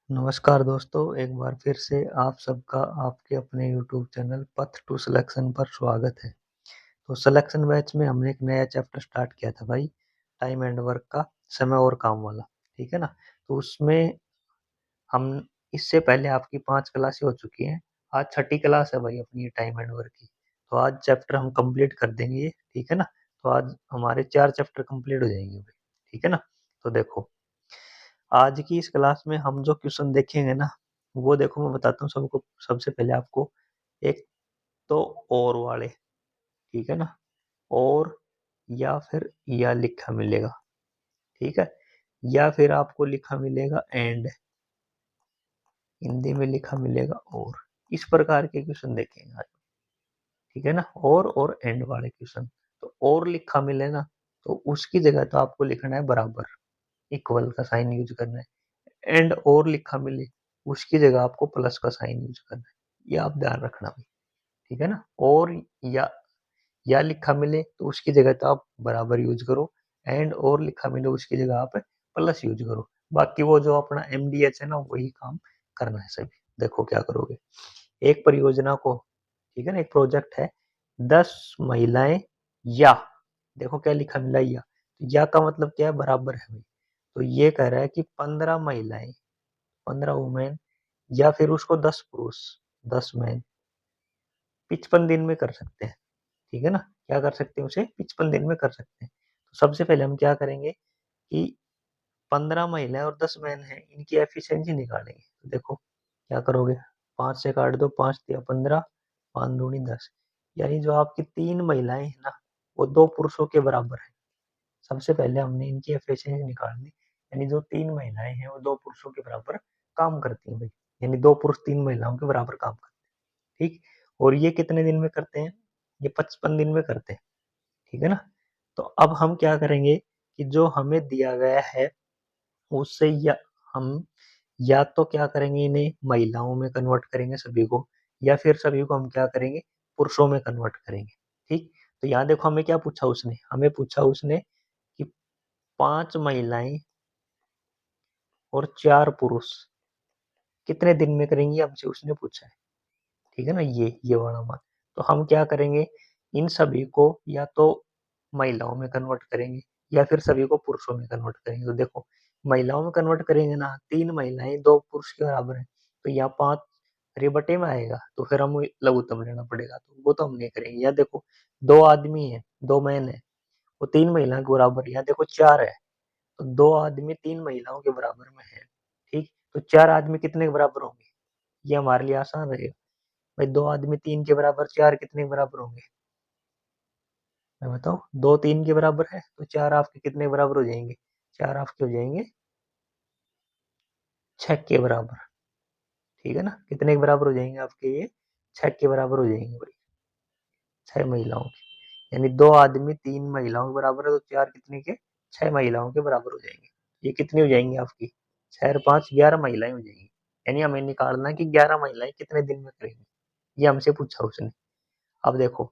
नमस्कार दोस्तों, एक बार फिर से आप सबका आपके अपने यूट्यूब चैनल पथ टू सिलेक्शन पर स्वागत है। तो सिलेक्शन बैच में हमने एक नया चैप्टर स्टार्ट किया था भाई, टाइम एंड वर्क का, समय और काम वाला, ठीक है ना? तो उसमें हम इससे पहले आपकी 5 क्लासें हो चुकी हैं। आज छठी क्लास है भाई अपनी टाइम एंड वर्क की। तो आज चैप्टर हम कंप्लीट कर देंगे ये, ठीक है ना? तो आज हमारे 4 चैप्टर कंप्लीट हो जाएंगे भाई, ठीक है ना? तो देखो, आज की इस क्लास में हम जो क्वेश्चन देखेंगे ना, वो देखो मैं बताता हूँ सबको। सबसे पहले आपको एक तो और वाले, ठीक है ना? और या फिर या लिखा मिलेगा, ठीक है? या फिर आपको लिखा मिलेगा एंड, हिंदी में लिखा मिलेगा और। इस प्रकार के क्वेश्चन देखेंगे आज, ठीक है ना? और एंड वाले क्वेश्चन। तो और लिखा मिले ना, तो उसकी जगह तो आपको लिखना है बराबर, इक्वल का साइन यूज करना है। एंड और लिखा मिले, उसकी जगह आपको प्लस का साइन यूज करना है। ये आप ध्यान रखना भाई, ठीक है ना? और या या लिखा मिले तो उसकी जगह तो आप बराबर यूज करो। एंड और लिखा मिले उसकी जगह आप प्लस यूज करो। बाकी वो जो अपना MDH है ना, वही काम करना है सभी। देखो क्या करोगे, एक परियोजना को, ठीक है ना, एक प्रोजेक्ट है, 10 महिलाएं या, देखो क्या लिखा मिला या का मतलब क्या है, बराबर है भाई। तो ये कह रहा है कि 15 महिलाएं, 15 वुमेन, या फिर उसको 10 पुरुष, 10 मैन 55 दिन में कर सकते हैं, ठीक है ना? क्या कर सकते हैं, उसे 55 दिन में कर सकते हैं। तो सबसे पहले हम क्या करेंगे कि 15 महिलाएं और 10 मैन है, इनकी एफिशिएंसी निकालेंगे। तो देखो क्या करोगे, 5 से काट दो, 5 तिया 15, 5 दूनी 10, यानी जो आपकी 3 महिलाएं हैं ना, वो 2 पुरुषों के बराबर है। सबसे पहले हमने इनकी एफिशिएंसी निकालनी, यानी जो 3 महिलाएं हैं वो 2 पुरुषों के बराबर काम करती हैं भाई, यानी 2 पुरुष 3 महिलाओं के बराबर काम करते हैं, ठीक? और ये कितने दिन में करते हैं, ये 55 दिन में करते हैं, ठीक है ना? तो अब हम क्या करेंगे कि जो हमें दिया गया है उससे, या हम या तो क्या करेंगे, इन्हें महिलाओं में कन्वर्ट करेंगे सभी को, या फिर सभी को हम क्या करेंगे, पुरुषों में कन्वर्ट करेंगे, ठीक? तो यहाँ देखो हमें क्या पूछा उसने, हमें पूछा उसने कि 5 महिलाएं और 4 पुरुष कितने दिन में करेंगी, हमसे उसने पूछा है, ठीक है ना? ये वाला मान। तो हम क्या करेंगे, इन सभी को या तो महिलाओं में कन्वर्ट करेंगे, या फिर सभी को पुरुषों में कन्वर्ट करेंगे। तो देखो, महिलाओं में कन्वर्ट करेंगे ना, 3 महिलाएं 2 पुरुष के बराबर है, तो यहाँ 5 रिबटे में आएगा, तो फिर हम लघुत्तम लेना पड़ेगा, तो वो तो हम नहीं करेंगे। या देखो, 2 आदमी है, 2 मैन है, वो 3 महिलाओं के बराबर है। यहाँ देखो 4 है, तो 2 आदमी 3 महिलाओं के बराबर में है, ठीक? तो 4 आदमी कितने के बराबर होंगे, ये हमारे लिए आसान रहेगा भाई। 2 आदमी 3 के बराबर, 4 कितने के बराबर होंगे, मैं बताऊं? 2 3 के बराबर है, तो 4 आपके कितने बराबर हो जाएंगे, 4 आपके हो जाएंगे 6 के बराबर, ठीक है ना? कितने के बराबर हो जाएंगे आपके ये, 6 के बराबर हो जाएंगे भाई, 6 महिलाओं के। यानी 2 आदमी 3 महिलाओं के बराबर है, तो 4 कितने के, 6 महिलाओं के बराबर हो जाएंगे। ये कितनी हो जाएंगी आपकी, 6 और 5 11 महिलाएं हो जाएंगी। यानी हमें निकालना है कि 11 महिलाएं कितने दिन में करेंगी, ये हमसे पूछा उसने। अब देखो,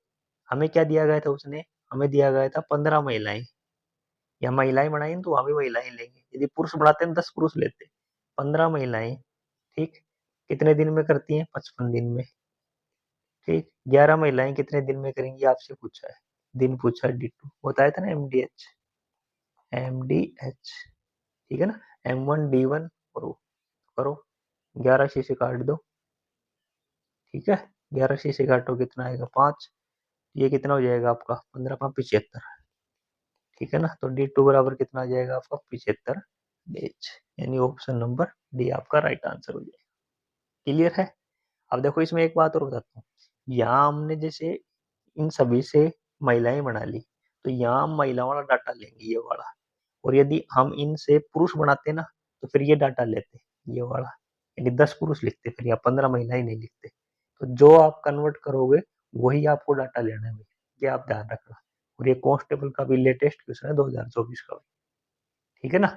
हमें क्या दिया गया था उसने, हमें दिया गया था 15 महिलाएं, या महिलाएं बनाई तो वहां भी महिलाएं लेंगे, यदि पुरुष बढ़ाते हैं 10 पुरुष लेते। 15 महिलाएं, ठीक, कितने दिन में करती हैं, 55 दिन में, ठीक? 11 महिलाएं कितने दिन में करेंगी आपसे पूछा है, दिन पूछा है, D2 बताया था ना, MDH, MDH, ठीक है ना? M1 D1 करो, करो, 11 से काट दो, ठीक है? 11 से काटो कितना आएगा, 5। ये कितना हो जाएगा आपका, 15 5 75, ठीक है ना? तो D2 बराबर कितना आ जाएगा आपका, 75 डेज। यानी ऑप्शन नंबर डी आपका राइट आंसर हो जाएगा। क्लियर है? अब देखो इसमें एक बात और बताता हूँ, यहाँ हमने जैसे इन सभी से महिलाएं बना ली, तो यहाँ हम महिलाओं वाला डाटा लेंगे, ये वाला। और यदि हम इनसे पुरुष बनाते ना, तो फिर ये डाटा लेते, ये वाला, यानी 10 पुरुष लिखते, फिर यहाँ 15 महिलाएं नहीं लिखते। तो जो आप कन्वर्ट करोगे वही आपको डाटा लेना है, ये आप ध्यान रखना। और ये कांस्टेबल का भी लेटेस्ट क्वेश्चन है 2024 का, ठीक है ना?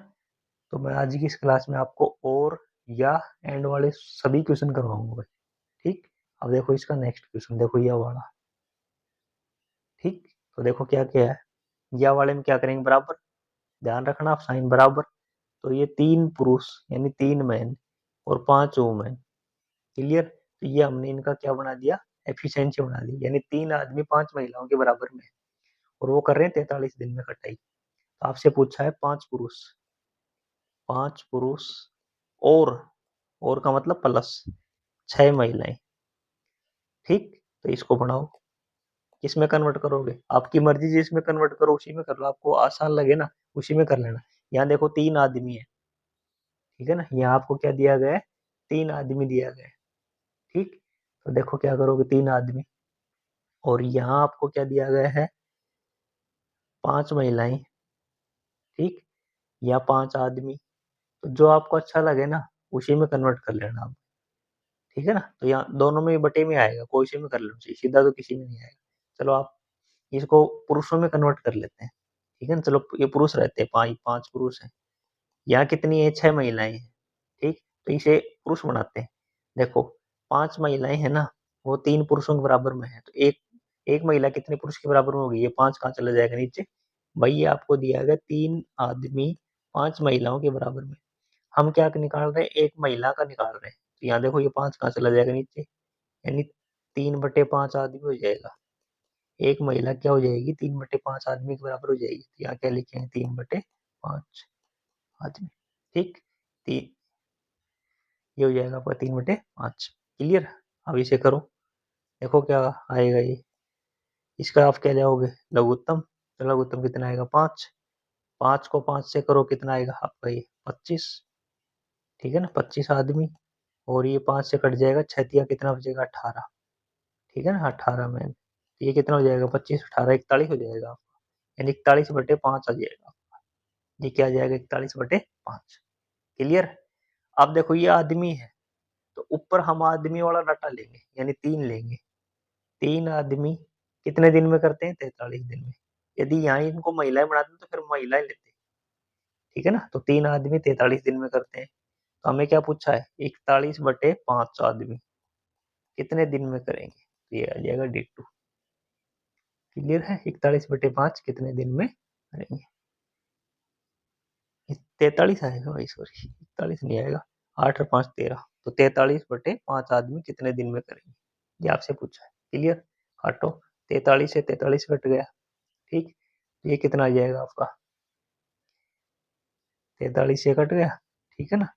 तो मैं आज की इस क्लास में आपको और या एंड वाले सभी क्वेश्चन करवाऊंगा भाई, ठीक? अब देखो इसका नेक्स्ट क्वेश्चन, देखो यह वाला, ठीक? तो देखो क्या क्या है, या वाले में क्या करेंगे, बराबर, ध्यान रखना आप, साइन बराबर। तो ये 3 पुरुष यानी 3 मैन और 5 वुमेन। क्लियर? तो ये हमने इनका क्या बना दिया, एफिशिएंसी बना दी, यानी 3 आदमी 5 महिलाओं के बराबर में और वो कर रहे हैं 43 दिन में कटाई। तो आपसे पूछा है 5 पुरुष और का मतलब प्लस 6 महिलाएं। ठीक, तो इसको बनाओ, किसमें कन्वर्ट करोगे, आपकी मर्जी, जिसमें कन्वर्ट करो उसी में कर लो, आपको आसान लगे ना उसी में कर लेना। यहाँ देखो 3 आदमी है, ठीक है ना, यहाँ आपको क्या दिया गया है, 3 आदमी दिया गया है। ठीक, तो देखो क्या करोगे, 3 आदमी, और यहाँ आपको क्या दिया गया है, 5 महिलाएं। ठीक, या 5 आदमी, तो जो आपको अच्छा लगे ना उसी में कन्वर्ट कर लेना आप। ठीक है ना, तो यहाँ दोनों में बटे में आएगा, कोई से में कर लेना चाहिए, सीधा तो किसी में नहीं आएगा। चलो आप इसको पुरुषों में कन्वर्ट कर लेते हैं। ठीक है ना, चलो ये पुरुष रहते हैं, 5 पुरुष हैं, यहाँ कितनी है, 6 महिलाएं हैं। ठीक, तो इसे पुरुष बनाते हैं। देखो 5 महिलाएं हैं ना, वो 3 पुरुषों के बराबर में है, तो एक एक महिला कितने पुरुष के बराबर में होगी, ये 5 कहाँ चला जाएगा नीचे, भाई ये आपको दिया गया 3 आदमी 5 महिलाओं के बराबर में। हम क्या निकाल रहे हैं, एक महिला का निकाल रहे हैं, तो यहाँ देखो ये 5 कहाँ चला जाएगा नीचे, यानी 3/5 आदमी हो जाएगा। एक महिला क्या हो जाएगी, 3/5 आदमी के बराबर हो जाएगी, तो यहाँ क्या लिखे हैं, 3/5 आदमी। ठीक, ये हो जाएगा आपका 3/5। क्लियर? अब इसे करो, देखो क्या आएगा ये, इसका आप क्या जाओगे, लघुत्तम, तो लघुत्तम कितना आएगा, 5। 5 को 5 से करो, कितना आएगा आपका ये 25। ठीक है ना, 25 आदमी, और ये 5 से कट जाएगा, 6 कितना बचेगा, 18। ठीक है ना, 18 में ये कितना हो जाएगा, 25 18 41 हो जाएगा आपका, यानी 41/5 आ जाएगा। ये क्या आ जाएगा, 41/5। क्लियर? अब देखो ये आदमी है, तो ऊपर हम आदमी वाला डाटा लेंगे, यानी 3 लेंगे। 3 आदमी कितने दिन में करते हैं, 43 दिन में। यदि यहाँ इनको महिलाएं बनाते हैं तो फिर महिलाएं लेते हैं। ठीक है ना, तो 3 आदमी 43 दिन में करते हैं, तो हमें क्या पूछा है, 41/5 आदमी कितने दिन में करेंगे, तो ये आ जाएगा D2। क्लियर है, 41/5 कितने दिन में करेंगे, 43 आएगा भाई, सॉरी 41 नहीं आएगा, 8 और 5 13, तो 43/5 आदमी कितने दिन में करेंगे, ये आपसे पूछा है। क्लियर? काटो, 43 से 43 कट गया। ठीक, ये कितना आ जाएगा आपका, 43 से कट गया। ठीक है ना,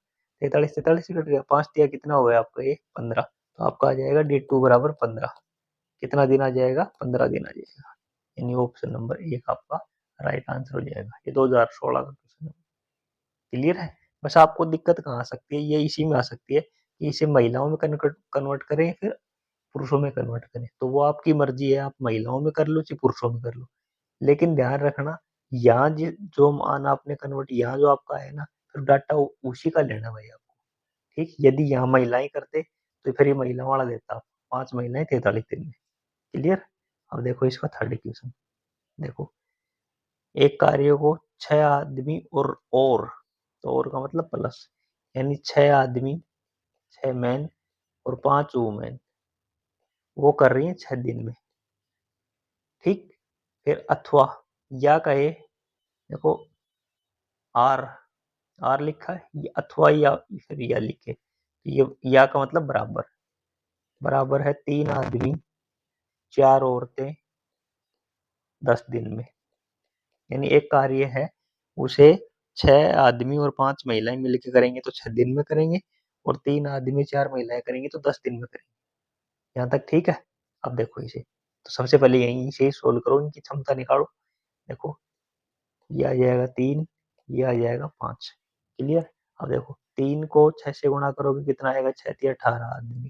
43 से कट गया, 5 दिया कितना हो गया आपका, ये 15, तो आपका आ जाएगा D2 बराबर 15। कितना दिन आ जाएगा, 15 दिन आ जाएगा, यानी ऑप्शन नंबर 1 आपका राइट आंसर हो जाएगा। ये 2016 का क्वेश्चन है। क्लियर है? बस आपको दिक्कत कहाँ आ सकती है, ये इसी में आ सकती है कि इसे महिलाओं में कन्वर्ट करें फिर पुरुषों में कन्वर्ट करें, तो वो आपकी मर्जी है, आप महिलाओं में कर लो चाहे पुरुषों में कर लो। लेकिन ध्यान रखना, यहाँ जो मान आपने कन्वर्ट, यहाँ जो आपका है ना, फिर डाटा उसी का लेना भाई आपको। ठीक, यदि यहाँ महिलाएं करते तो फिर ये महिलाओं वाला देता आप, 5 महिलाएं 43 दिन में। क्लियर? अब देखो इसका थर्ड क्वेश्चन, देखो एक कार्य को 6 आदमी और, तो और का मतलब प्लस, यानी 6 आदमी, 6 मैन और 5 वुमेन, वो कर रही है 6 दिन में। ठीक, फिर अथवा या कहे, देखो आर, आर लिखा है, ये अथवा या फिर या लिखे, ये या का मतलब बराबर, बराबर है 3 आदमी 4 औरतें 10 दिन में, यानी एक कार्य है उसे 6 आदमी और 5 महिलाएं मिलकर करेंगे तो 6 दिन में करेंगे, और 3 आदमी 4 महिलाएं करेंगे तो 10 दिन में करेंगे। यहाँ तक ठीक है? अब देखो इसे, तो सबसे पहले यहीं से सोल्व करो, इनकी क्षमता निकालो। देखो ये आ जाएगा 3, ये आ जाएगा 5। क्लियर? अब देखो 3 को 6 से गुणा करोगे कितना आएगा, 6 18 आदमी।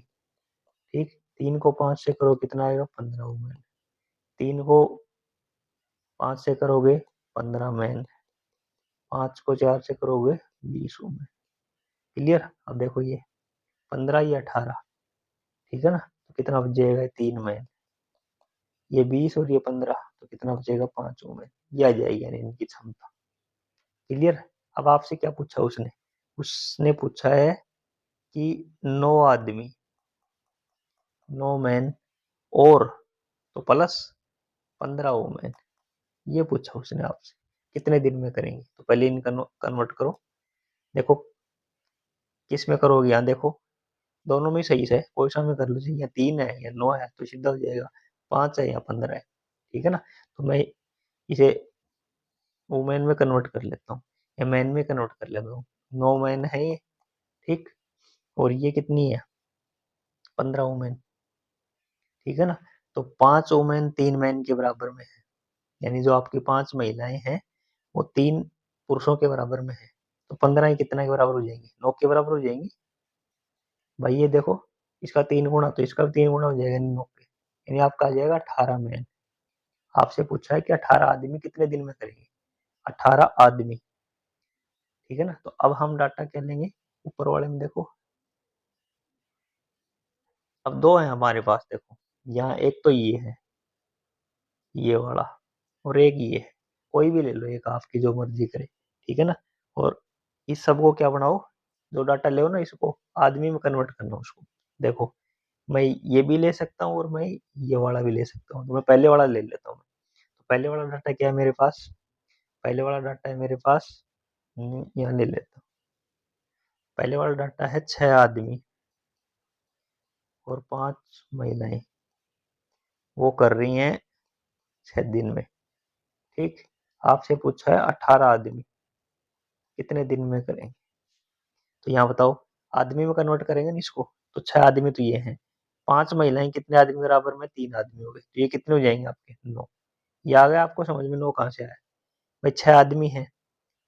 ठीक, 3 को 5 से करो कितना आएगा, 15 वुमेन। 3 को 5 से करोगे 15 मैन, 5 को 4 से करोगे 20 वुमेन। क्लियर? अब देखो ये 15 ये 18, ठीक है ना, तो कितना बच जाएगा, 3 मैन, ये 20 और ये 15, तो कितना बचेगा, 5 वुमेन। ये आ जाएगी यानी इनकी क्षमता। क्लियर? अब आपसे क्या पूछा उसने, उसने पूछा है कि 9 आदमी, 9 मैन और, तो प्लस 15 वुमेन, ये पूछा उसने आपसे कितने दिन में करेंगे, तो पहले इनका कन्वर्ट करो। देखो किस में करोगे? यहाँ देखो दोनों में सही है, कोई सा में कर लो, या 3 है या 9 है तो सीधा हो जाएगा, 5 है या 15 है, ठीक है ना। तो मैं इसे वुमेन में कन्वर्ट कर लेता हूँ या मैन में कन्वर्ट कर लेता हूँ। 9 मैन है ये, ठीक, और ये कितनी है? 15 वुमेन, ठीक है ना। तो 5 वुमेन 3 मैन के बराबर में है, यानी जो आपकी 5 महिलाएं हैं वो 3 पुरुषों के बराबर में है। तो 15 ही कितना के बराबर हो जाएंगी? 9 के बराबर हो जाएंगी भाई। ये देखो, इसका 3 गुना तो इसका भी 3 गुना हो जाएगा 9 के, यानी आपका आ जाएगा 18 मैन। आपसे पूछा है कि 18 आदमी कितने दिन में करेंगे? 18 आदमी, ठीक है ना। तो अब हम डाटा क्या लेंगे? ऊपर वाले में देखो, अब दो है हमारे पास, देखो यहाँ एक तो ये है, ये वाला, और एक ये है। कोई भी ले लो, एक आपकी जो मर्जी करे, ठीक है ना। और इस सबको क्या बनाओ, जो डाटा ले ना इसको आदमी में कन्वर्ट करना उसको। देखो मैं ये भी ले सकता हूँ और मैं ये वाला भी ले सकता हूँ, तो मैं पहले वाला ले लेता हूँ। तो पहले वाला डाटा क्या है मेरे पास? पहले वाला डाटा है मेरे पास, यहाँ ले लेता हूँ। पहले वाला डाटा है 6 आदमी और 5 महिलाएं, वो कर रही हैं 6 दिन में, ठीक। आपसे पूछा है 18 आदमी कितने दिन में करेंगे? तो यहाँ बताओ, आदमी में कन्वर्ट करेंगे ना इसको, तो 6 आदमी तो ये हैं, 5 महिलाएं कितने आदमी बराबर में? 3 आदमी हो गए, तो ये कितने हो जाएंगे आपके? 9। ये आ गया आपको समझ में? 9 कहाँ से आया भाई? 6 आदमी हैं,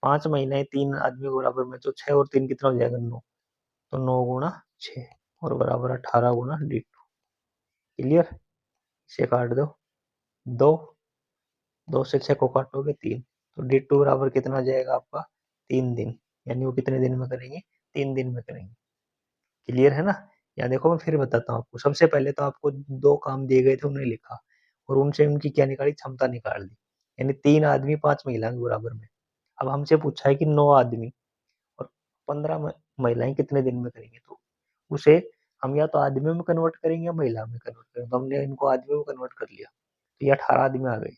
5 महिलाएं, 3 आदमी के बराबर में, तो 6 और 3 कितना हो जाएगा? 9। तो 9 गुणा 6 और बराबर 18 गुणा D2। क्लियर? इसे काट दो, 2, 2 से 6 को काटोगे 3, तो D2 बराबर कितना आ जाएगा आपका? 3 दिन, यानी वो कितने दिन में करेंगे? 3 दिन में करेंगे। क्लियर है ना। यहाँ देखो मैं फिर बताता हूँ आपको। सबसे पहले तो आपको 2 काम दिए गए थे, उन्हें लिखा और उनसे उनकी क्या निकाली? क्षमता निकाल दी, यानी 3 आदमी 5 महिलाओं के बराबर में। अब हमसे पूछा है कि 9 आदमी और 15 महिलाएं कितने दिन में करेंगे, तो उसे हम या तो आदमियों में कन्वर्ट करेंगे या महिला में कन्वर्ट करेंगे। तो हमने इनको आदमियों में कन्वर्ट कर लिया, तो ये 18 आदमी आ गए।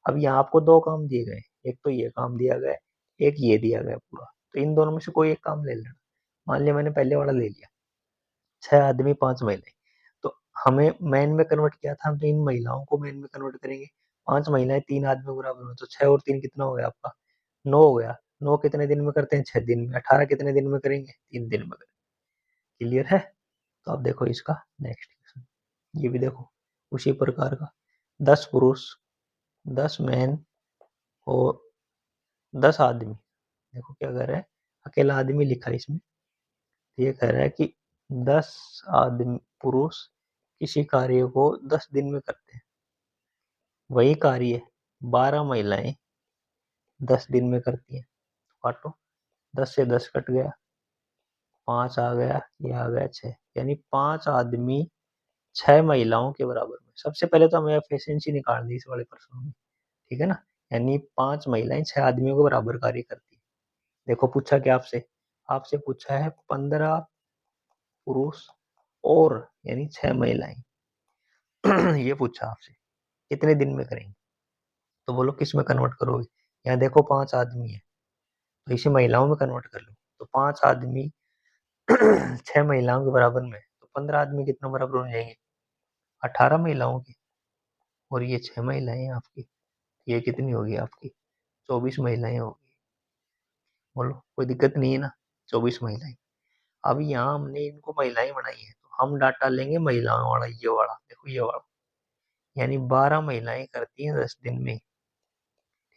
अब यहाँ आपको 2 काम दिए गए, एक तो ये काम दिया गया, एक ये दिया गया पूरा, तो इन दोनों में से कोई एक काम ले लेना। मान लिया मैंने पहले वाला ले लिया, 6 आदमी 5 महिलाएं, तो हमें मैन में कन्वर्ट किया था, हम तो इन महिलाओं को मैन में कन्वर्ट करेंगे। 5 महिलाएं 3 आदमी बराबर में, तो 6 और 3 कितना हो गया आपका? 9 हो गया। 9 कितने दिन में करते हैं? 6 दिन में। 18 कितने दिन में करेंगे? 3 दिन में करेंगे। क्लियर है? तो अब देखो इसका नेक्स्ट क्वेश्चन, ये भी देखो उसी प्रकार का। 10 पुरुष, 10 मैन और 10 आदमी। देखो क्या कह रहा है, अकेला आदमी लिखा है इसमें। ये कह रहा है कि 10 आदमी पुरुष किसी कार्य को 10 दिन में करते हैं, वही कार्य 12 महिलाएं 10 दिन में करती हैं। काटो, 10 से 10 कट गया, 5 आ गया, ये आ गया 6, यानी 5 आदमी 6 महिलाओं के बराबर में। सबसे पहले तो हमें एफिशिएंसी निकालनी इस वाले प्रश्न में, ठीक है ना। यानी 5 महिलाएं 6 आदमियों के बराबर कार्य करती है। देखो पूछा क्या आपसे? आपसे पूछा है 15 पुरुष और यानी 6 महिलाएं ये पूछा आपसे कितने दिन में करेंगे, तो बोलो किस में कन्वर्ट करोगे? यहाँ देखो 5 आदमी है, तो इसे महिलाओं में कन्वर्ट कर लो। तो 5 आदमी 6 महिलाओं के बराबर में, तो 15 आदमी कितना बराबर हो जाएंगे? 18 महिलाओं के, और ये 6 महिलाएं हैं आपकी, ये कितनी होगी आपकी? 24 महिलाएं होगी। बोलो कोई दिक्कत नहीं है ना? 24 महिलाएं। अब यहाँ हमने इनको महिलाएं बनाई है, तो हम डाटा लेंगे महिलाओं वाला, ये वाला देखो, ये वाला, यानी 12 महिलाएं करती हैं 10 दिन में,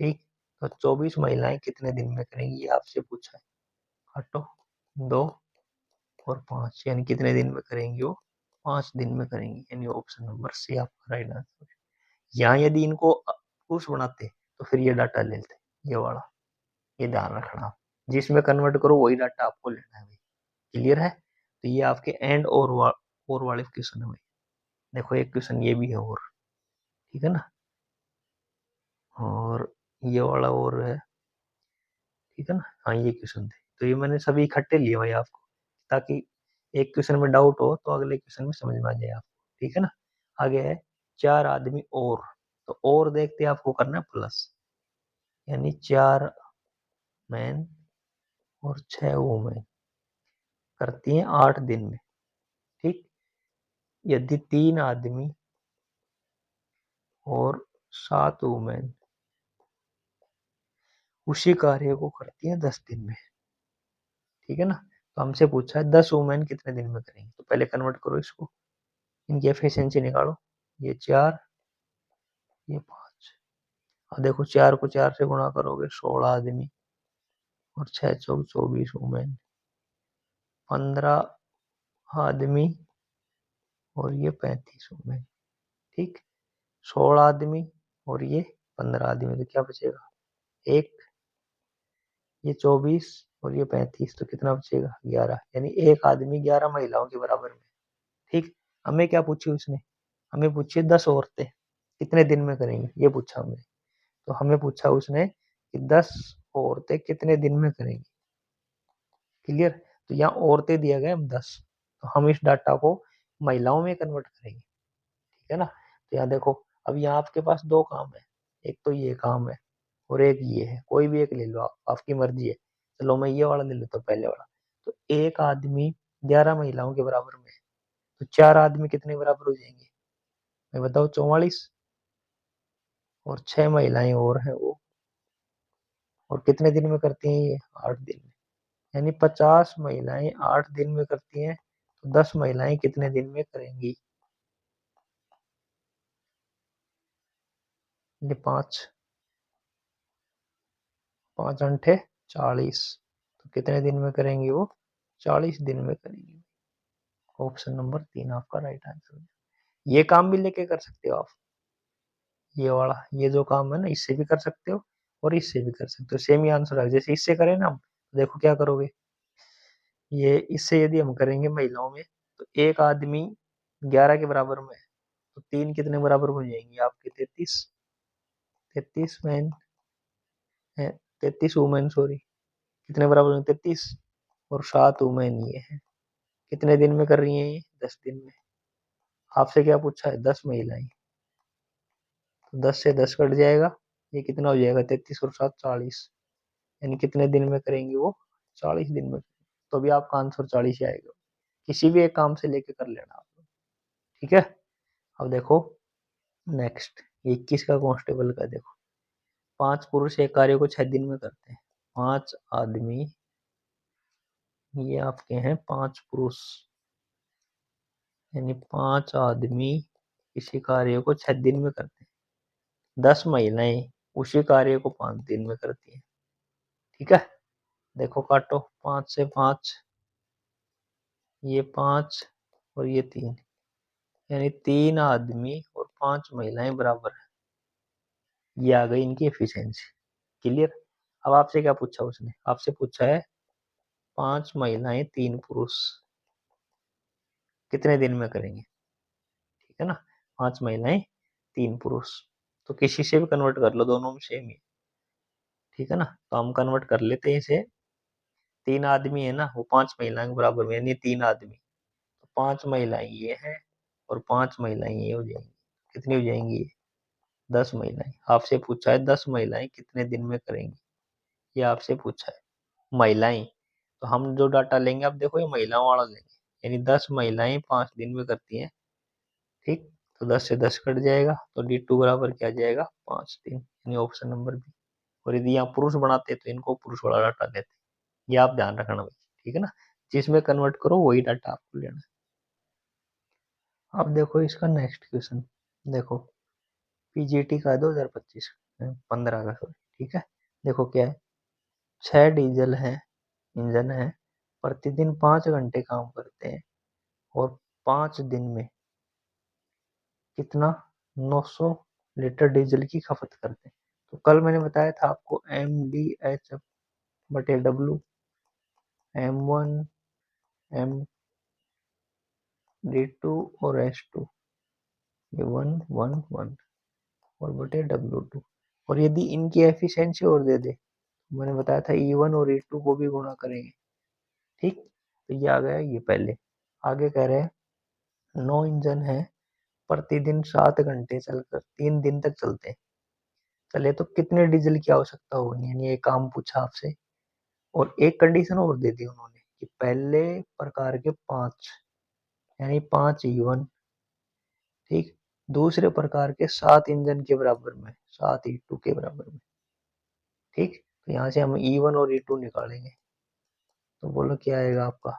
ठीक। तो 24 महिलाएं कितने दिन में करेंगी, ये आपसे पूछा है। काटो, 2 और 5, यानी कितने दिन में करेंगी वो? 5 दिन में करेंगी, यानी ऑप्शन नंबर सी आपका राइट आंसर। यहाँ यदि इनको पुरुष बनाते तो फिर ये डाटा ले लेते, ये वाला, ये ध्यान रखना आप। जिसमें कन्वर्ट करो वही डाटा आपको लेना है भाई। क्लियर है? तो ये आपके एंड और वाले क्वेश्चन है भाई। देखो एक क्वेश्चन ये भी है और, ठीक है ना, और ये वाला और है, ठीक है ना। हाँ ये क्वेश्चन थे, तो ये मैंने सभी इकट्ठे लिए भाई आपको, ताकि एक क्वेश्चन में डाउट हो तो अगले क्वेश्चन में समझ में आ जाए आपको, ठीक है ना। आगे है 4 आदमी और, तो और देखते हैं आपको करना है प्लस, यानी 4 मैन और 6 वुमेन, करती हैं 8 दिन में। ठीक, यदि 3 आदमी और 7 वुमेन उसी कार्य को करती हैं 10 दिन में। ठीक है ना, तो हमसे पूछा है 10 वुमेन कितने दिन में करेंगे, तो पहले कन्वर्ट करो इसको, इनकी एफिशिएंसी निकालो। ये 4, ये 5। अब देखो 4 को 4 से गुणा करोगे 16 आदमी और 6 चौक 24 वुमेन, 15 आदमी और ये 35 वुमेन। ठीक, 16 आदमी और ये 15 आदमी, तो क्या बचेगा? एक, ये 24 और ये 35, तो कितना बचेगा? 11, यानी एक आदमी 11 महिलाओं के बराबर में। ठीक, हमें क्या पूछी उसने? हमें पूछी 10 औरतें कितने दिन में करेंगी, ये पूछा हमने। तो हमें पूछा उसने कि 10 औरतें कितने दिन में करेंगी। क्लियर, तो यहाँ औरतें दिया गया 10, तो हम इस डाटा को महिलाओं में कन्वर्ट करेंगे। ठीक है ना, तो यहाँ देखो, अब यहाँ आपके पास दो काम है, एक तो ये काम है और एक ये है, कोई भी एक ले लो आप, आपकी मर्जी है। चलो मैं ये वाला ले लेता हूँ, पहले वाला। तो एक आदमी 11 महिलाओं के बराबर में है, तो 4 आदमी कितने बराबर हो जाएंगे? मैं बताओ, 44, और 6 महिलाएं और हैं वो, और कितने दिन में करती हैं ये? 8 दिन में। यानी 50 महिलाएं 8 दिन में करती हैं, तो 10 महिलाएं कितने दिन में करेंगी? ये 5, 5 अंठे 40, तो कितने दिन में करेंगी वो? 40 दिन में करेंगी। ऑप्शन नंबर 3 आपका राइट आंसर है। ये काम भी लेके कर सकते हो आप, ये वाला, ये जो काम है ना, इससे भी कर सकते हो और इससे भी कर सकते हो, सेम ही आंसर है। जैसे इससे करें ना हम, देखो क्या करोगे, ये इससे यदि हम करेंगे महिलाओं में, तो एक आदमी 11 के बराबर में है, तो 3 कितने बराबर हो जाएंगी आपके? 33, 33 मैन है, 33 वुमेन, सॉरी, कितने बराबर में? 33, और 7 वुमेन ये है, कितने दिन में कर रही है ये? 10 दिन में। आपसे क्या पूछा है? 10 महिलाएं, तो 10 से 10 कट जाएगा, ये कितना हो जाएगा? 33 और 7 40, यानी कितने दिन में करेंगे वो? 40 दिन में। तो भी आपका आंसर 40 ही आएगा। किसी भी एक काम से लेके कर लेना आप लोग। ठीक है, अब देखो नेक्स्ट, 21 का कांस्टेबल का देखो, 5 पुरुष एक कार्य को 6 दिन में करते हैं। 5 आदमी, ये आपके हैं 5 पुरुष, यानी 5 आदमी किसी कार्य को 6 दिन में करते हैं। 10 महिलाएं उसी कार्य को 5 दिन में करती हैं। ठीक है, देखो काटो, 5 से 5, ये 5 और ये 3, यानी 3 आदमी और 5 महिलाएं बराबर है। ये आ गई इनकी एफिशिएंसी। क्लियर, अब आपसे क्या पूछा उसने? आपसे पूछा है 5 महिलाएं 3 पुरुष कितने दिन में करेंगे। ठीक है ना, 5 महिलाएं 3 पुरुष, तो किसी से भी कन्वर्ट कर लो, दोनों में सेम ही। ठीक है ना, तो हम कन्वर्ट कर लेते हैं इसे। 3 आदमी है ना, वो 5 महिलाएं के बराबर में, यानी 3 आदमी, तो 5 महिलाएं ये है और 5 महिलाएं ये हो जाएंगी। कितनी हो जाएंगी? 10 महिलाएं। आपसे पूछा है 10 महिलाएं कितने दिन में करेंगी, ये आपसे पूछा है। महिलाएं, तो हम जो डाटा लेंगे, अब देखो ये महिलाओं वाला लेंगे, यानी 10 महिलाएं 5 दिन में करती हैं। ठीक, तो 10 से 10 कट जाएगा, तो D2 बराबर क्या जाएगा? 5 दिन, यानी ऑप्शन नंबर बी। और यदि यहाँ पुरुष बनाते तो इनको पुरुष वाला डाटा देते, ये आप ध्यान रखना भाई। ठीक है ना, जिसमें कन्वर्ट करो वही डाटा आपको लेना है। अब देखो इसका नेक्स्ट क्वेश्चन, देखो पीजीटी का 2025 15 का, सॉरी। ठीक है, देखो क्या है, 6 डीजल है, इंजन है, प्रतिदिन 5 घंटे काम करते हैं और 5 दिन में कितना? 900 लीटर डीजल की खपत करते हैं। तो कल मैंने बताया था आपको MDH/W, M1, MD2 और S2, ये 1 1 1 और बटे W2। और यदि इनकी एफिशिएंसी और दे दे, मैंने बताया था E1 और E2 को भी गुणा करेंगे। ठीक, तो ये आ गया ये पहले। आगे कह रहे हैं 9 इंजन है, प्रतिदिन 7 घंटे चलकर 3 दिन तक चलते हैं। चले तो कितने डीजल की आवश्यकता होगी, यानी ये काम पूछा आपसे। और एक कंडीशन और दे दी उन्होंने कि पहले प्रकार के 5 यानी 5 E1, ठीक, दूसरे प्रकार के 7 इंजन के बराबर में, 7 E2 के बराबर में, ठीक। तो यहाँ से हम E1 और E2 निकालेंगे, तो बोलो क्या आएगा आपका,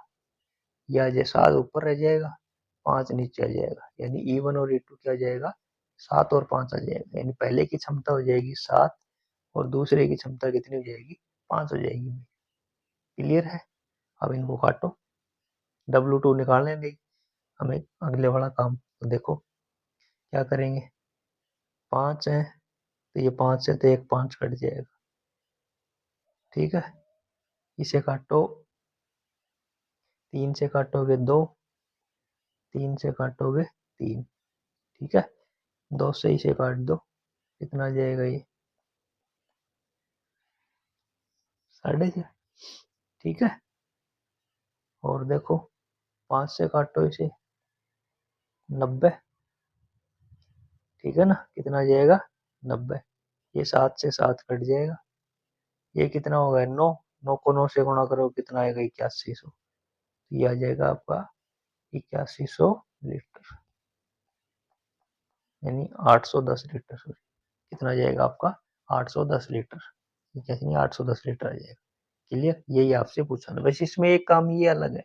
या जो 7 ऊपर रह जाएगा, 5 नीचे आ जाएगा, यानी E1 और E2 क्या आ जाएगा, 7 और 5 आ जाएगा, यानी पहले की क्षमता हो जाएगी 7 और दूसरे की क्षमता कितनी हो जाएगी, 5 हो जाएगी। क्लियर है। अब इनको काटो, W2 निकालने देगी हमें अगले वाला काम। तो देखो क्या करेंगे, 5 है तो ये 5 से तो एक 5 कट जाएगा, ठीक है। इसे काटो, 3 से काटोगे 2, 3 से काटोगे 3, ठीक है। 2 से इसे काट दो, कितना आ जाएगा ये, 6.5, ठीक है। और देखो 5 से काटो इसे, 90, ठीक है ना, कितना आ जाएगा, 90। ये 7 से 7 कट जाएगा, ये कितना होगा, 9, 9 को 9 से गुणा करो, कितना आएगा, 8100। ये आ जाएगा आपका 8100 लीटर, यानी 810 लीटर, सॉरी, कितना आ जाएगा आपका, 810 लीटर, कैसे नहीं, 810 लीटर आ जाएगा। क्लियर, यही आपसे पूछा था। वैसे इसमें एक काम ये अलग है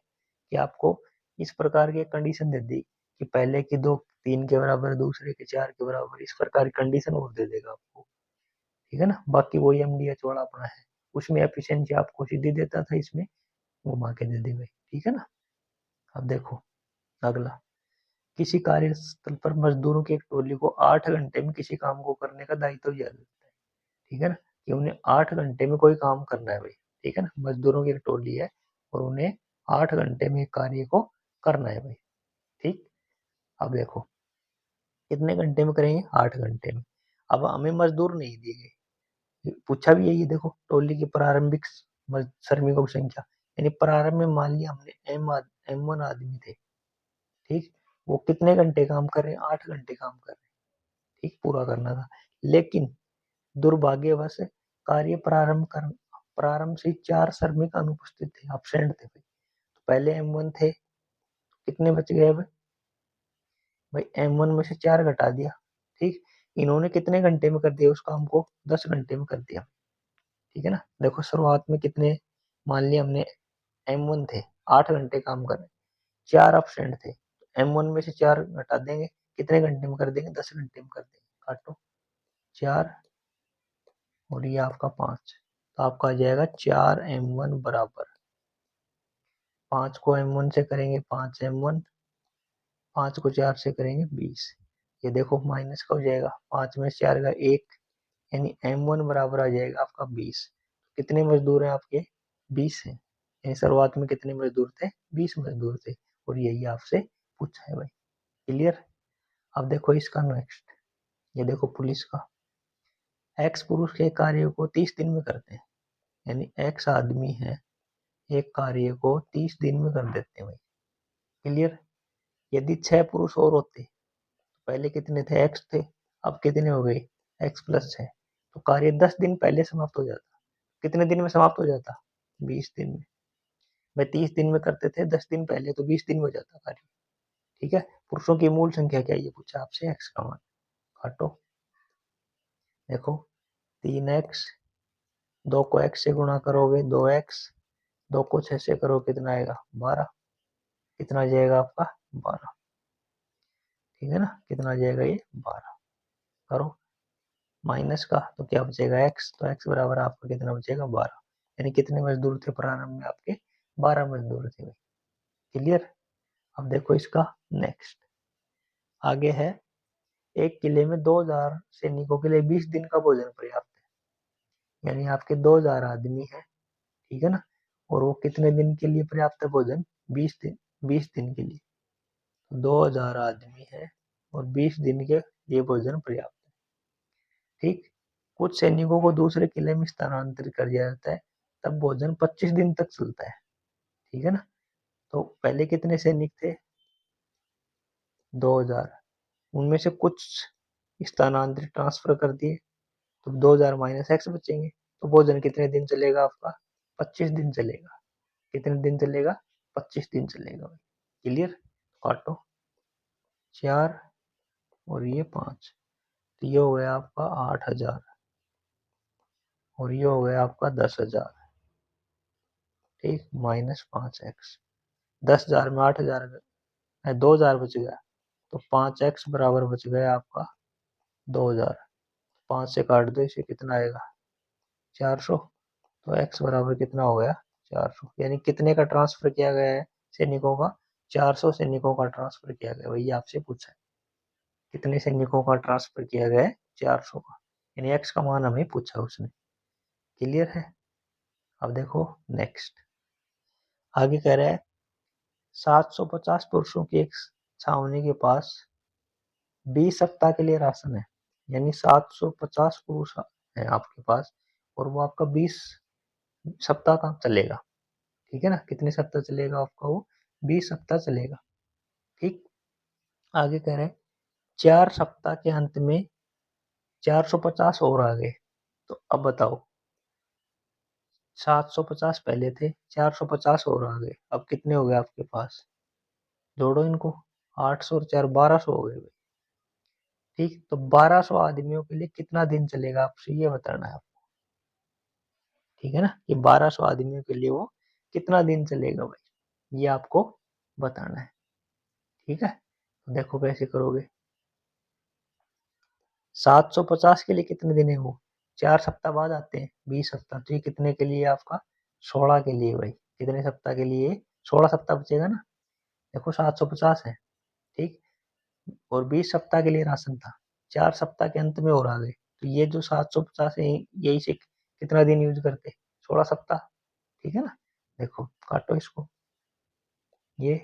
कि आपको इस प्रकार की कंडीशन दे दी कि पहले की 2 3 के बराबर, दूसरे के 4 के बराबर, इस प्रकार की कंडीशन और दे देगा आपको, ठीक है ना। बाकी वही MDH वाला अपना है, उसमें एफिशिएंसी आपको सीधी देता था, इसमें घुमा के दे दी भाई, ठीक है ना। अब देखो अगला, किसी कार्यस्थल पर मजदूरों की एक टोली को 8 घंटे में किसी काम को करने का दायित्व दिया जाता है, ठीक है ना, कि उन्हें 8 घंटे में कोई काम करना है भाई, ठीक है ना। मजदूरों की एक टोली है और उन्हें 8 घंटे में कार्य को करना है भाई, ठीक। अब देखो कितने घंटे में करेंगे, 8 घंटे में। अब हमें मजदूर नहीं दिए गए, पूछा भी यही, देखो टोली की प्रारंभिक श्रमिकों की संख्या, यानी प्रारंभ में मान लिया हमने M1 आदमी थे, ठीक, वो कितने घंटे काम कर रहे हैं, 8 घंटे काम कर रहे हैं, ठीक, पूरा करना था। लेकिन दुर्भाग्यवश कार्य प्रारंभ से 4 श्रमिक अनुपस्थित थे, absent थे भाई। तो पहले M1 थे, कितने बच गए अब भाई, M1 में से 4 घटा दिया, ठीक। इन्होंने कितने घंटे में कर दिया उस काम को, 10 घंटे में कर दिया, ठीक है ना। देखो शुरुआत में कितने, मान लिया हमने M1 थे, 8 घंटे काम कर रहे, 4 absent थे, M1 में से 4 घटा देंगे, कितने घंटे में कर देंगे, 10 घंटे में कर देंगे। काटो, 4 और ये आपका 5, तो आपका आ जाएगा 4M1 बराबर, 5 को M1 से करेंगे 5M1, 5 को 4 से करेंगे 20। ये देखो माइनस का हो जाएगा, 5 में से 4 का 1, यानी M1 बराबर आ जाएगा आपका 20। कितने मजदूर हैं आपके, 20 हैं, यानी शुरुआत में कितने मजदूर थे, 20 मजदूर थे, और यही आपसे पूछा है भाई। क्लियर। अब देखो इसका नेक्स्ट, ये देखो पुलिस का, एक्स पुरुष के कार्य को 30 दिन में करते हैं, यानी एक्स आदमी है, एक कार्य को 30 दिन में कर देते हैं भाई। क्लियर। यदि 6 पुरुष और होते, तो पहले कितने थे, एक्स थे, अब कितने हो गए, x+6, तो कार्य 10 दिन पहले समाप्त हो जाता, कितने दिन में समाप्त हो जाता, 20 दिन में। भाई 30 दिन में करते थे 10 दिन पहले, तो 20 दिन में हो जाता कार्य, ठीक है। पुरुषों की मूल संख्या क्या है, ये पूछा आपसे, एक्स का मान। काटो, देखो 3x, 2 को x से गुणा करोगे 2x, 2 को 6 से करो कितना आएगा, 12, कितना आ जाएगा आपका, 12, ठीक है ना, कितना आ जाएगा ये, 12। करो माइनस का, तो क्या बचेगा x, तो x बराबर आपका कितना बचेगा, 12, यानी कितने मजदूर थे प्रारंभ में आपके, 12 मजदूर थे। क्लियर। अब देखो इसका नेक्स्ट, आगे है, एक किले में 2000 सैनिकों के लिए 20 दिन का भोजन पर्याप्त है, यानी आपके 2000 आदमी है, ठीक है ना, और वो कितने दिन के लिए पर्याप्त है भोजन, 20 दिन, 20 दिन के लिए। 2000 आदमी है और 20 दिन के लिए भोजन पर्याप्त है, ठीक। कुछ सैनिकों को दूसरे किले में स्थानांतरित कर दिया जाता है, तब भोजन 25 दिन तक चलता है, ठीक है ना। तो पहले कितने सैनिक थे, 2000, उनमें से कुछ स्थानांतरित ट्रांसफर कर दिए, तो 2000 माइनस एक्स बचेंगे, तो भोजन कितने दिन चलेगा आपका, 25 दिन चलेगा। कितने दिन चलेगा? 25 दिन चलेगा भाई। क्लियर? काटो 4 और ये 5, तो ये हो गया आपका 8,000 और ये हो गया आपका 10,000। ठीक, -5x। 10,000 में 8,000 2,000 बच गया, तो 5x बराबर बच गया आपका 2,000। 5 से काट दो इसे, कितना आएगा? 400। तो x बराबर कितना हो गया? 400। यानी कितने का ट्रांसफर किया गया है सैनिकों का? 400 सैनिकों का ट्रांसफर किया गया। वही आपसे पूछा है, कितने सैनिकों का ट्रांसफर किया गया है? 400 का। यानी x का मान हमें पूछा उसने। क्लियर है? अब देखो नेक्स्ट, आगे कह रहा है 750 पुरुषों की एक छावनी के पास 20 सप्ताह के लिए राशन है। यानी 750 पुरुष है आपके पास और वो आपका 20 सप्ताह का चलेगा। ठीक है ना? कितने सप्ताह चलेगा आपका वो? 20 सप्ताह चलेगा। ठीक, आगे कह रहे हैं 4 सप्ताह के अंत में 450 और आ गए। तो अब बताओ, 750 पहले थे, 450 और आ गए, अब कितने हो गए आपके पास? जोड़ो इनको, 800 और 4 1200 हो गए भाई। ठीक, तो 1200 आदमियों के लिए कितना दिन चलेगा आपसे ये बताना है आपको। ठीक है ना? ये 1200 आदमियों के लिए वो कितना दिन चलेगा भाई, ये आपको बताना है। ठीक है, तो देखो कैसे करोगे। 750 के लिए कितने दिन है वो? 4 सप्ताह बाद आते हैं, 20 सप्ताह। तो ये कितने के लिए आपका? 16 के लिए भाई। कितने सप्ताह के लिए? 16 सप्ताह बचेगा ना। देखो 750 है, ठीक, और 20 सप्ताह के लिए राशन था, 4 सप्ताह के अंत में और आ गए, तो ये जो 750 है यही से कितना दिन यूज करते? 16 सप्ताह। ठीक है ना? देखो काटो इसको, ये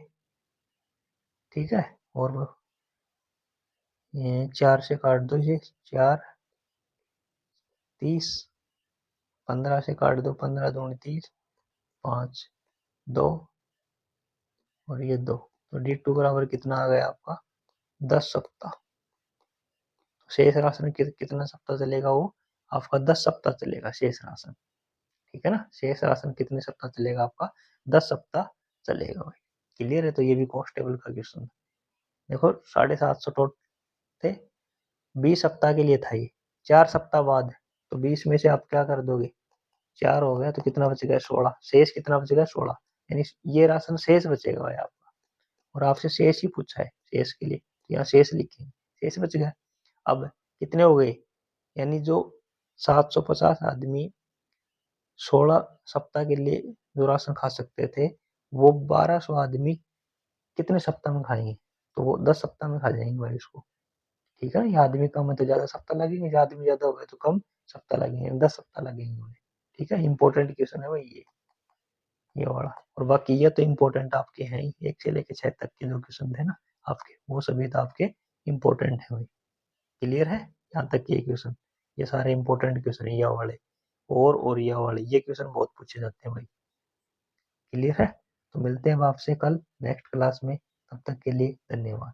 ठीक है, और ये 4 से काट दो इसे, 4 30, 15 से काट दो, 15 दूनी 30, 5 2 और ये 2, तो D2 बराबर कितना आ गया आपका? 10 सप्ताह। शेष राशन कितना सप्ताह चलेगा वो? आपका 10 सप्ताह चलेगा शेष राशन। ठीक है ना? शेष राशन कितने सप्ताह चलेगा आपका? 10 सप्ताह चलेगा भाई। क्लियर है? तो ये भी कांस्टेबल का क्वेश्चन। देखो 750 टोटल थे, 20 सप्ताह के लिए था ये, 4 सप्ताह बाद, तो 20 में से आप क्या कर दोगे? 4 हो गया, तो कितना बचेगा? 16। शेष कितना बचेगा? 16। यानी ये राशन शेष बचेगा भाई आपका, और आपसे शेष ही पूछा है, शेष के लिए यहाँ शेष लिखे, शेष बच गया। अब कितने हो गए? यानी जो 750 आदमी 16 सप्ताह के लिए जो राशन खा सकते थे, वो 1200 आदमी कितने सप्ताह में खाएंगे? तो वो 10 सप्ताह में खा जाएंगे भाई इसको। ठीक है ना? ये आदमी कम है तो ज्यादा सप्ताह लगेंगे, आदमी ज्यादा हो गए तो कम सप्ताह लगेंगे, 10 सप्ताह लगेंगे उन्हें। ठीक है, इंपॉर्टेंट क्वेश्चन है भाई ये वाला। और बाकी ये तो इम्पोर्टेंट आपके हैं ही, 1 से लेके 6 तक के जो क्वेश्चन थे ना आपके, वो सभी तो आपके इम्पोर्टेंट है भाई। क्लियर है यहाँ तक के क्वेश्चन? ये सारे इंपॉर्टेंट क्वेश्चन है, ये वाले और ये वाले, ये क्वेश्चन बहुत पूछे जाते हैं भाई। क्लियर है? तो मिलते हैं आपसे कल नेक्स्ट क्लास में, तब तक के लिए धन्यवाद।